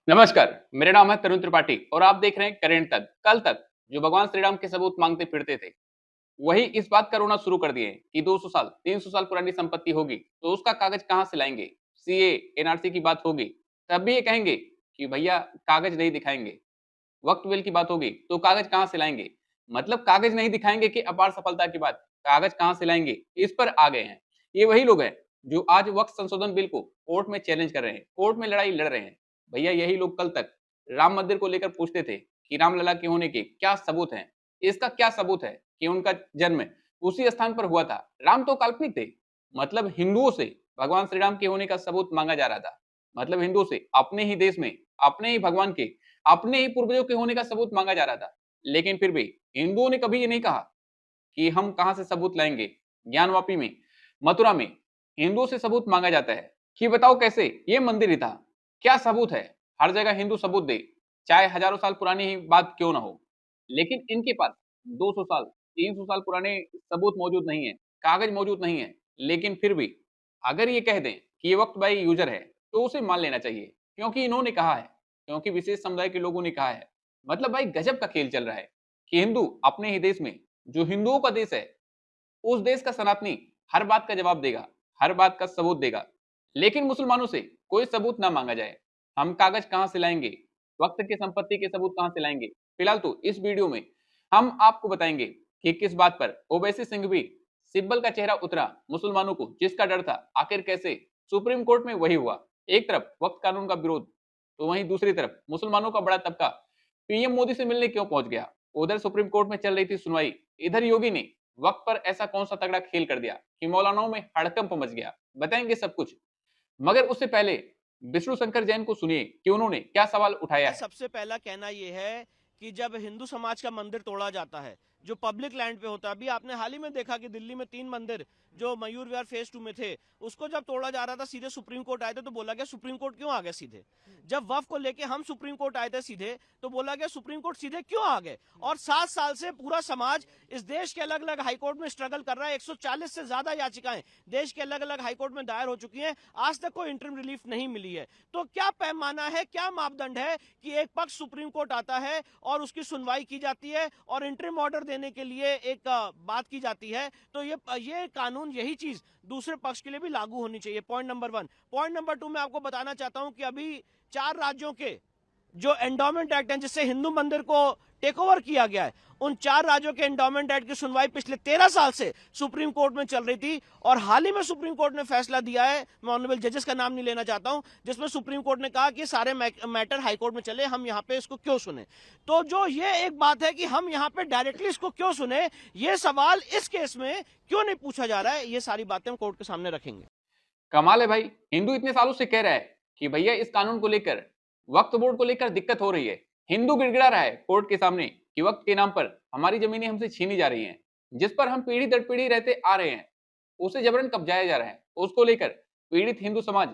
नमस्कार, मेरा नाम है तरुण त्रिपाठी और आप देख रहे हैं करेंट तक। कल तक जो भगवान श्री राम के सबूत मांगते फिरते थे, वही इस बात का रोना शुरू कर दिए कि 200 साल, 300 साल पुरानी संपत्ति होगी, तो उसका कागज कहां से लाएंगे? सीए, एनआरसी की बात होगी, तब भी ये कहेंगे कि भैया कागज नहीं दिखाएंगे। वक्त विल की बात होगी, तो कागज कहां से लाएंगे? मतलब कागज नहीं दिखाएंगे कि अपार सफलता की बात, कागज कहां से लाएंगे? इस पर आ गए हैं। ये वही लोग हैं जो आज वक्त संशोधन बिल को कोर्ट में चैलेंज कर रहे हैं, कोर्ट में लड़ाई लड़ रहे हैं। भैया यही लोग कल तक राम मंदिर को लेकर पूछते थे कि रामलला के होने के क्या सबूत हैं? इसका क्या सबूत है कि उनका जन्म उसी स्थान पर हुआ था? राम तो काल्पनिक थे। मतलब हिंदुओं से भगवान श्री राम के होने का सबूत मांगा जा रहा था। मतलब हिंदुओं से अपने ही देश में, अपने ही भगवान के, अपने ही पूर्वजों के होने का सबूत मांगा जा रहा था। लेकिन फिर भी हिंदुओं ने कभी ये नहीं कहा कि हम कहां से सबूत लाएंगे। ज्ञानवापी में, मथुरा में हिंदुओं से सबूत मांगा जाता है कि बताओ कैसे ये मंदिर ही था। क्या सबूत है? हर जगह हिंदू सबूत दे, चाहे हजारों साल पुरानी ही बात क्यों ना हो। लेकिन इनके पास 200 साल, 300 साल पुराने सबूत मौजूद नहीं है, कागज मौजूद नहीं है। लेकिन फिर भी अगर ये कह दें कि ये वक्त बाई यूजर है, तो उसे मान लेना चाहिए, क्योंकि इन्होंने कहा है, क्योंकि विशेष समुदाय के लोगों ने कहा है। मतलब भाई गजब का खेल चल रहा है कि हिंदू अपने ही देश में, जो हिंदुओं का देश है, उस देश का सनातनी हर बात का जवाब देगा, हर बात का सबूत देगा। लेकिन मुसलमानों से कोई सबूत ना मांगा जाए। हम कागज कहां से लाएंगे? वक्त की संपत्ति के सबूत कहां से लाएंगे? फिलहाल तो इस वीडियो में हम आपको बताएंगे कि किस बात पर ओवैसी सिंह भी सिब्बल का चेहरा उतरा मुसलमानों को जिसका डर था, आखिर कैसे सुप्रीम कोर्ट में वही हुआ। एक तरफ वक्त कानून का विरोध, तो वहीं दूसरी तरफ मुसलमानों का बड़ा तबका पीएम मोदी से मिलने क्यों पहुंच गया। उधर सुप्रीम कोर्ट में चल रही थी सुनवाई, इधर योगी ने वक्त पर ऐसा कौन सा तगड़ा खेल कर दिया कि मौलानाओं में हड़कंप मच गया। बताएंगे सब कुछ, मगर उससे पहले विष्णु शंकर जैन को सुनिए कि उन्होंने क्या सवाल उठाया है। सबसे पहला कहना यह है कि जब हिंदू समाज का मंदिर तोड़ा जाता है जो पब्लिक लैंड पे होता है, अभी आपने हाल ही में देखा कि दिल्ली में 3 मंदिर जो मयूर विहार फेज 2 में थे, उसको जब तोड़ा जा रहा था सीधे सुप्रीम कोर्ट आए थे तो बोला गया सुप्रीम कोर्ट क्यों आ गए सीधे। जब वफ को लेके हम सुप्रीम कोर्ट आए थे सीधे तो बोला गया सुप्रीम कोर्ट सीधे क्यों आ गए। और 7 साल से पूरा समाज इस देश के अलग अलग हाईकोर्ट में स्ट्रगल कर रहा है। 140 से ज्यादा याचिकाएं देश के अलग अलग हाईकोर्ट में दायर हो चुकी हैं, आज तक कोई इंटरिम रिलीफ नहीं मिली है। तो क्या पैमाना है, क्या मापदंड है कि एक पक्ष सुप्रीम कोर्ट आता है और उसकी सुनवाई की जाती है और इंटरिम ऑर्डर देने के लिए एक बात की जाती है, तो ये कानून, यही चीज दूसरे पक्ष के लिए भी लागू होनी चाहिए। Point number 1। पॉइंट नंबर 2 मैं आपको बताना चाहता हूं कि अभी 4 राज्यों के जो एंडोमेंट एक्ट है जिससे हिंदू मंदिर को टेक ओवर किया गया है, उन 4 राज्यों के एंडोमेंट एक्ट की सुनवाई पिछले 13 साल से सुप्रीम कोर्ट में चल रही थी और हाल ही में सुप्रीम कोर्ट ने फैसला दिया है, मैं ऑनरेबल जजेस का नाम नहीं लेना चाहता हूं, जिसमें सुप्रीम कोर्ट ने कहा कि सारे मैटर हाई कोर्ट में चले, हम यहां पे इसको क्यों सुने। तो जो ये एक बात है कि हम यहां पे डायरेक्टली इसको क्यों सुने, ये सवाल इस केस में क्यों नहीं पूछा जा रहा है, ये सारी बातें हम कोर्ट के सामने रखेंगे। कमाल है भाई, हिंदू इतने सालों से कह रहा है कि भैया इस कानून को लेकर, वक्फ बोर्ड को लेकर दिक्कत हो रही है। हिंदू गिड़गिड़ा रहा है कोर्ट के सामने कि वक्त के नाम पर हमारी जमीनें हमसे छीनी जा रही हैं, जिस पर हम पीढ़ी दर पीढ़ी रहते आ रहे हैं, उसे जबरन कब्जाया जा रहा है। उसको लेकर पीड़ित हिंदू समाज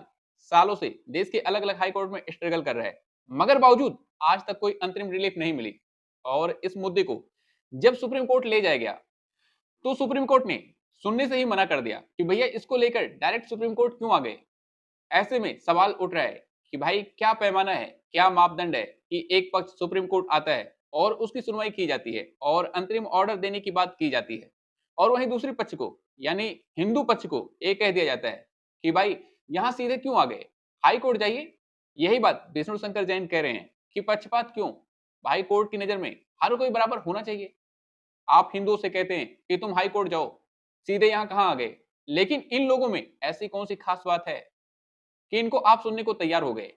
सालों से देश के अलग अलग हाई कोर्ट में स्ट्रगल कर रहा है, मगर बावजूद आज तक कोई अंतरिम रिलीफ नहीं मिली। और इस मुद्दे को जब सुप्रीम कोर्ट ले जाया गया, तो सुप्रीम कोर्ट ने सुनने से ही मना कर दिया कि भैया इसको लेकर डायरेक्ट सुप्रीम कोर्ट क्यों आ गए। ऐसे में सवाल उठ रहा है कि भाई क्या पैमाना है, क्या मापदंड है कि एक पक्ष सुप्रीम कोर्ट आता है और उसकी सुनवाई की जाती है और अंतरिम ऑर्डर देने की बात की जाती है, और वहीं दूसरे पक्ष को यानी हिंदू पक्ष को ये कह दिया जाता है कि भाई यहां सीधे क्यों आ गए, हाई कोर्ट जाइए। यही बात विष्णु शंकर जैन कह रहे हैं कि पक्षपात क्यों? भाई कोर्ट की नजर में हर कोई बराबर होना चाहिए। आप हिंदुओं से कहते हैं कि तुम हाई कोर्ट जाओ, सीधे यहां कहां आ गए। लेकिन इन लोगों में ऐसी कौन सी खास बात है कि इनको आप सुनने को तैयार हो गए?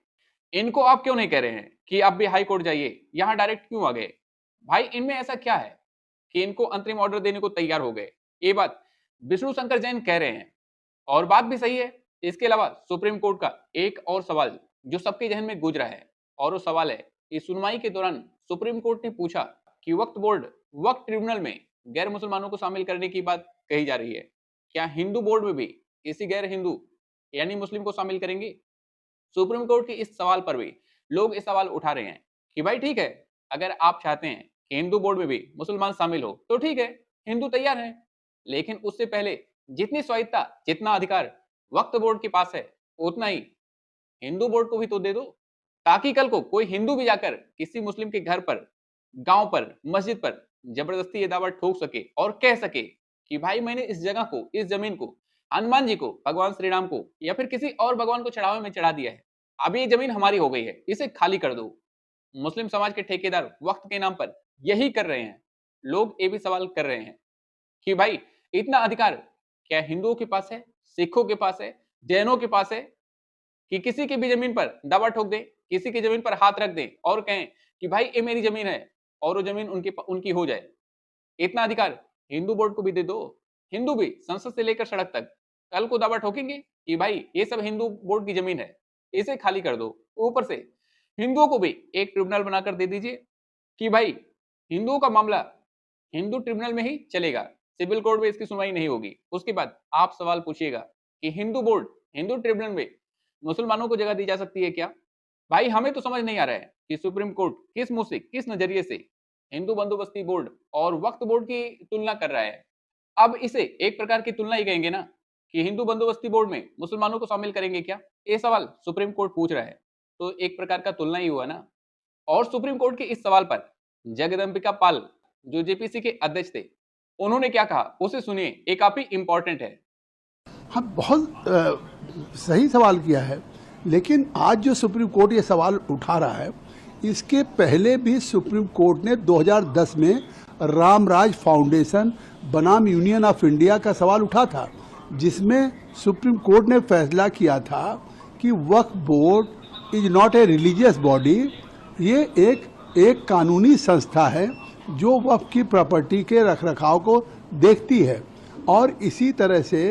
इनको आप क्यों नहीं कह रहे हैं कि आप भी हाई कोर्ट जाइए, यहां डायरेक्ट क्यों आ गए? भाई इनमें ऐसा क्या है कि इनको अंतरिम ऑर्डर देने को तैयार हो गए? ये बात विष्णु शंकर जैन कह रहे हैं और बात भी सही है। इसके अलावा सुप्रीम कोर्ट का एक और सवाल जो सबके जहन में गूंज रहा है, और वो सवाल है कि सुनवाई के दौरान सुप्रीम कोर्ट ने पूछा कि वक्फ बोर्ड, वक्फ ट्रिब्यूनल में गैर मुसलमानों को शामिल करने की बात कही जा रही है, क्या हिंदू बोर्ड में भी किसी गैर हिंदू यानी मुस्लिम को शामिल करेंगे? सुप्रीम कोर्ट के इस सवाल पर भी लोग इस सवाल उठा रहे हैं कि भाई ठीक है, अगर आप चाहते हैं कि हिंदू बोर्ड में भी मुसलमान शामिल हो तो ठीक है, हिंदू तैयार हैं। लेकिन उससे पहले जितनी स्वायत्ता, जितना अधिकार वक्फ बोर्ड के पास है, उतना ही हिंदू बोर्ड को भी तो दे दो, ताकि कल को कोई हिंदू भी जाकर किसी मुस्लिम के घर पर, गांव पर, मस्जिद पर जबरदस्ती ये दावा ठोक सके और कह सके कि भाई मैंने इस जगह को, इस जमीन को हनुमान जी को, भगवान श्री राम को या फिर किसी और भगवान को चढ़ावे में चढ़ा दिया है, अब ये जमीन हमारी हो गई है, इसे खाली कर दो। मुस्लिम समाज के ठेकेदार वक्त के नाम पर यही कर रहे हैं। लोग ये भी सवाल कर रहे हैं कि भाई इतना अधिकार क्या हिंदुओं के पास है, सिखों के पास है, जैनों के पास है कि किसी की भी जमीन पर दावा ठोक दें, किसी की जमीन पर हाथ रख दें और कहें कि भाई ये मेरी जमीन है और वो जमीन उनकी हो जाए। इतना अधिकार हिंदू बोर्ड को भी दे दो। हिंदू भी संसद से लेकर सड़क तक कल को दावा ठोकेंगे कि भाई ये सब हिंदू बोर्ड की जमीन है, इसे खाली कर दो। ऊपर से हिंदुओं को भी एक ट्रिब्यूनल बनाकर दे दीजिए कि भाई हिंदुओं का मामला हिंदू ट्रिब्यूनल में ही चलेगा, सिविल कोर्ट में इसकी सुनवाई नहीं होगी। उसके बाद आप सवाल पूछिएगा कि हिंदू बोर्ड, हिंदू ट्रिब्यूनल में मुसलमानों को जगह दी जा सकती है क्या? भाई हमें तो समझ नहीं आ रहा है कि सुप्रीम कोर्ट किस मुंह से, किस नजरिए से हिंदू बंदोबस्ती बोर्ड और वक्फ बोर्ड की तुलना कर रहा है। अब इसे एक प्रकार की तुलना ही कहेंगे ना कि हिंदू बंदोबस्ती बोर्ड में मुसलमानों को शामिल करेंगे क्या? ये सवाल सुप्रीम कोर्ट पूछ रहा है, तो एक प्रकार का तुलना ही हुआ ना। और सुप्रीम कोर्ट के इस सवाल पर जगदम्बिका पाल जो जेपीसी के अध्यक्ष थे, उन्होंने क्या कहा उसे सुनिए, ये काफी इंपॉर्टेंट है। हाँ, बहुत सही सवाल किया है, लेकिन आज जो सुप्रीम कोर्ट ये सवाल उठा रहा है, इसके पहले भी सुप्रीम कोर्ट ने 2010 में रामराज फाउंडेशन बनाम यूनियन ऑफ इंडिया का सवाल उठा था, जिसमें सुप्रीम कोर्ट ने फैसला किया था कि Waqf board is not a religious body, ये एक कानूनी संस्था है जो वक्फ की प्रॉपर्टी के रखरखाव को देखती है। और इसी तरह से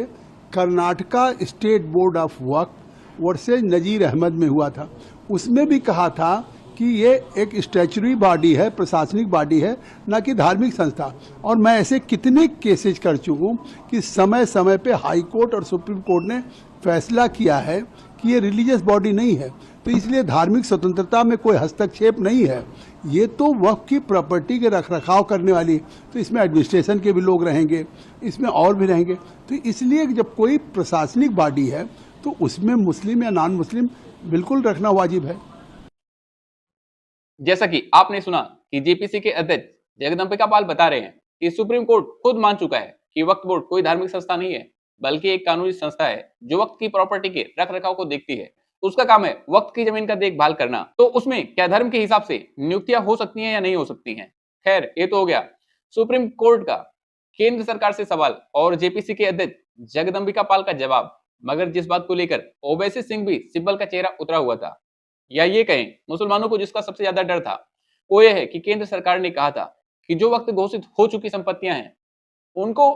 Karnataka state board of Waqf versus Nazir Ahmed में हुआ था, उसमें भी कहा था कि ये एक स्टैचुरी बॉडी है, प्रशासनिक बॉडी है, न कि धार्मिक संस्था। और मैं ऐसे कितने केसेज कर चुका हूँ कि समय समय पे हाई कोर्ट और सुप्रीम कोर्ट ने फैसला किया है कि ये रिलीजियस बॉडी नहीं है, तो इसलिए धार्मिक स्वतंत्रता में कोई हस्तक्षेप नहीं है। ये तो वक्फ की प्रॉपर्टी के रखरखाव करने वाली, तो इसमें एडमिनिस्ट्रेशन के भी लोग रहेंगे, इसमें और भी रहेंगे, तो इसलिए जब कोई प्रशासनिक बॉडी है तो उसमें मुस्लिम या नॉन मुस्लिम बिल्कुल रखना वाजिब है। जैसा कि आपने सुना कि जेपीसी के अध्यक्ष जगदम्बिका पाल बता रहे हैं कि सुप्रीम कोर्ट खुद मान चुका है कि वक्फ बोर्ड कोई धार्मिक संस्था नहीं है, बल्कि एक कानूनी संस्था है जो वक्त की प्रॉपर्टी के रखरखाव को देखती है। उसका काम है वक्त की जमीन का देखभाल करना। तो उसमें क्या धर्म के हिसाब से नियुक्तियां हो सकती हैं या नहीं हो सकती हैं? खैर, ये तो हो गया सुप्रीम कोर्ट का केंद्र सरकार से सवाल और जेपीसी के अध्यक्ष जगदम्बिका पाल का जवाब। मगर जिस बात को लेकर ओवैसी सिंह भी सिब्बल का चेहरा उतरा हुआ था, या ये कहें मुसलमानों को जिसका सबसे ज्यादा डर था, वो ये है कि केंद्र सरकार ने कहा था कि जो वक्त घोषित हो चुकी संपत्तियां हैं उनको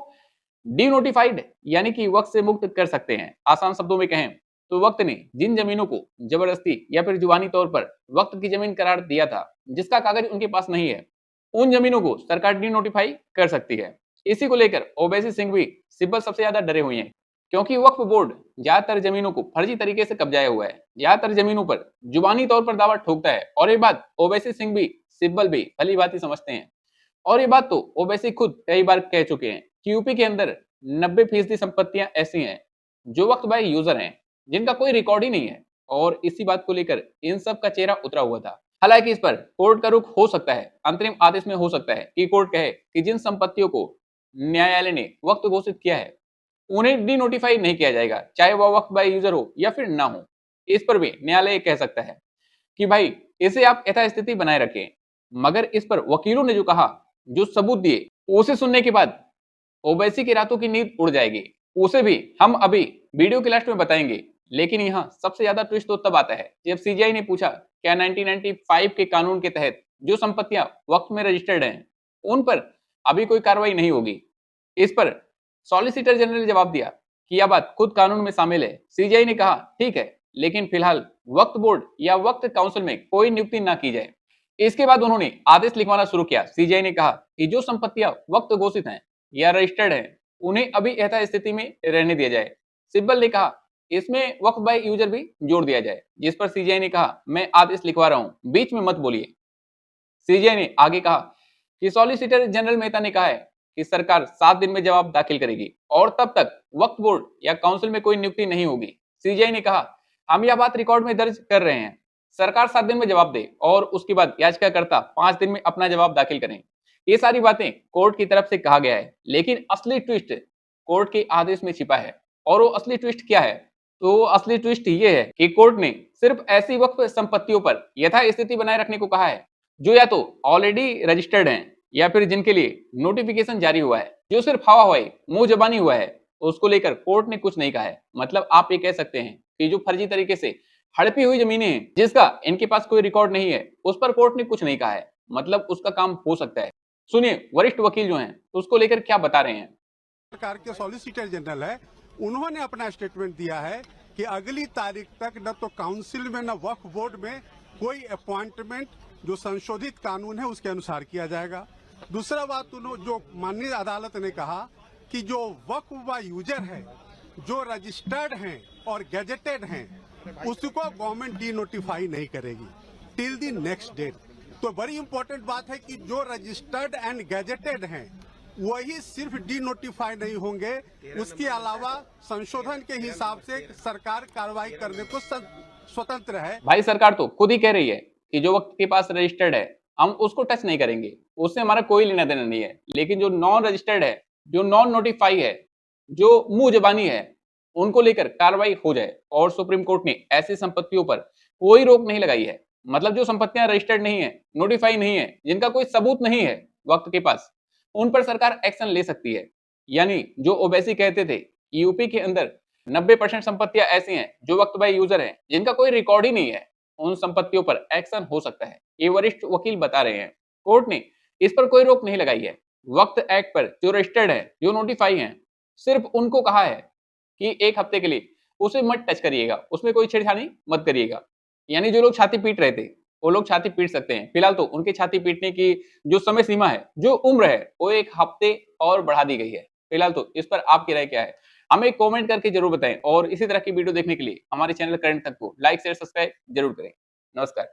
डीनोटिफाइड यानी कि वक्त से मुक्त कर सकते हैं। आसान शब्दों में कहें तो वक्त ने जिन जमीनों को जबरदस्ती या फिर जुबानी तौर पर वक्त की जमीन करार दिया था, जिसका कागज उनके पास नहीं है, उन जमीनों को सरकार डीनोटिफाई कर सकती है। इसी को लेकर ओवैसी सिंह भी सिब्बल सबसे ज्यादा डरे हुए हैं, क्योंकि वक्फ बोर्ड ज्यादातर जमीनों को फर्जी तरीके से कब्जाया हुआ है, ज्यादातर जमीनों पर जुबानी तौर पर दावा ठोकता है। और ये बात ओवैसी सिंह भी, सिब्बल भी भली भांति समझते हैं। और ये बात तो ओवैसी खुद कई बार कह चुके हैं कि यूपी के अंदर 90% संपत्तियां ऐसी हैं जो वक्त बाय यूजर हैं, जिनका कोई रिकॉर्ड ही नहीं है। और इसी बात को लेकर इन सब का चेहरा उतरा हुआ था। हालांकि इस पर कोर्ट का रुख हो सकता है, अंतरिम आदेश में हो सकता है कि कोर्ट कहे कि जिन संपत्तियों को न्यायालय ने वक्त घोषित किया है उन्हें डी नोटिफाई नहीं किया जाएगा, चाहे वह वक्त बाय यूजर हो या फिर ना हो। इस पर भी न्यायालय कह सकता है कि भाई इसे आप यथास्थिति बनाए रखें। मगर इस पर वकीलों ने जो कहा, जो सबूत दिए, उसे सुनने के बाद ओवैसी की रातों की नींद उड़ जाएगी। उसे भी हम अभी वीडियो के लास्ट में बताएंगे। लेकिन यहाँ सबसे ज्यादा ट्विस्ट तो तब आता है जब सीजीआई ने पूछा क्या 1995 के कानून के तहत जो संपत्तियां वक्त में रजिस्टर्ड हैं उन पर अभी कोई कार्रवाई नहीं होगी। इस पर सॉलिसिटर जनरल ने जवाब दिया कि यह बात खुद कानून में शामिल है। सीजीआई ने कहा ठीक है, लेकिन फिलहाल वक्त बोर्ड या वक्त काउंसिल में कोई नियुक्ति ना की जाए। इसके बाद उन्होंने आदेश लिखवाना शुरू किया। सीजीआई ने कहा कि जो संपत्तियां वक्त घोषित हैं या रजिस्टर्ड हैं उन्हें अभी यथास्थिति में रहने दिया जाए। सिब्बल ने कहा इसमें वक्त बाय यूजर भी जोड़ दिया जाए, जिस पर सीजीआई ने कहा मैं आदेश लिखवा रहा हूं, बीच में मत बोलिए। सीजीआई ने आगे कहा कि सॉलिसिटर जनरल मेहता ने कहा है कि सरकार 7 दिन में जवाब दाखिल करेगी और तब तक वक्फ बोर्ड या काउंसिल में कोई नियुक्ति नहीं होगी। सीजीआई ने कहा हम यह बात रिकॉर्ड में दर्ज कर रहे हैं। सरकार 7 दिन में जवाब दे और उसके बाद याचिकाकर्ता 5 दिन में अपना जवाब दाखिल करें। ये सारी बातें कोर्ट की तरफ से कहा गया है, लेकिन असली ट्विस्ट कोर्ट के आदेश में छिपा है। और वो असली ट्विस्ट क्या है? तो असली ट्विस्ट ये है कि कोर्ट ने सिर्फ ऐसी वक्फ संपत्तियों पर यथास्थिति बनाए रखने को कहा है जो या तो ऑलरेडी रजिस्टर्ड हैं या फिर जिनके लिए नोटिफिकेशन जारी हुआ है। जो सिर्फ हवा हवाई मुंह जबानी हुआ है उसको लेकर कोर्ट ने कुछ नहीं कहा है। मतलब आप ये कह सकते हैं कि जो फर्जी तरीके से हड़पी हुई जमीनें हैं जिसका इनके पास कोई रिकॉर्ड नहीं है उस पर कोर्ट ने कुछ नहीं कहा है। मतलब उसका काम हो सकता है। सुनिए वरिष्ठ वकील जो हैं उसको लेकर क्या बता रहे हैं। सरकार के सॉलिसिटर जनरल है, उन्होंने अपना स्टेटमेंट दिया है कि अगली तारीख तक न तो काउंसिल में न वक्फ बोर्ड में कोई अपॉइंटमेंट जो संशोधित कानून है उसके अनुसार किया जाएगा। दूसरा बात जो माननीय अदालत ने कहा कि जो वक्फ व यूजर है जो रजिस्टर्ड हैं और गैजेटेड हैं उसको गवर्नमेंट डी नोटिफाई नहीं करेगी टिल द नेक्स्ट डेट। तो बड़ी इंपॉर्टेंट बात है कि जो रजिस्टर्ड एंड गैजेटेड हैं वही सिर्फ डी नोटिफाई नहीं होंगे, उसके अलावा संशोधन के हिसाब से सरकार कार्रवाई करने को स्वतंत्र है। भाई सरकार तो खुद ही कह रही है कि जो वक्त के पास रजिस्टर्ड है हम उसको टच नहीं करेंगे, उससे हमारा कोई लेना देना नहीं है। लेकिन जो नॉन रजिस्टर्ड है, जो नॉन नोटिफाई है, जो मुंह जबानी है, उनको लेकर कार्रवाई हो जाए। और सुप्रीम कोर्ट ने ऐसी संपत्तियों पर कोई रोक नहीं लगाई है। मतलब जो संपत्तियां रजिस्टर्ड नहीं है, नोटिफाई नहीं है, जिनका कोई सबूत नहीं है वक्त के पास, उन पर सरकार एक्शन ले सकती है। यानी जो ओवैसी कहते थे यूपी के अंदर 90% संपत्तियां ऐसी हैं जो वक्त बाय यूजर हैं जिनका कोई रिकॉर्ड ही नहीं है, उन संपत्तियों पर एक्शन हो सकता है। ये वरिष्ठ वकील बता रहे हैं। कोर्ट ने इस पर कोई रोक नहीं लगाई है। वक्त एक्ट पर जो रजिस्टर्ड है, जो नोटिफाई है, सिर्फ उनको कहा है कि 1 हफ्ते के लिए उसे मत टच करिएगा, उसमें कोई छेड़छाड़ी मत करिएगा। यानी जो लोग छाती पीट रहे थे वो लोग छाती पीट सकते हैं। फिलहाल तो उनकी छाती पीटने की जो समय सीमा है, जो उम्र है, वो 1 हफ्ते और बढ़ा दी गई है। फिलहाल तो इस पर आपकी राय क्या है? हमें कमेंट करके जरूर बताएं और इसी तरह की वीडियो देखने के लिए हमारे चैनल करंट तक को लाइक शेयर सब्सक्राइब जरूर करें। नमस्कार।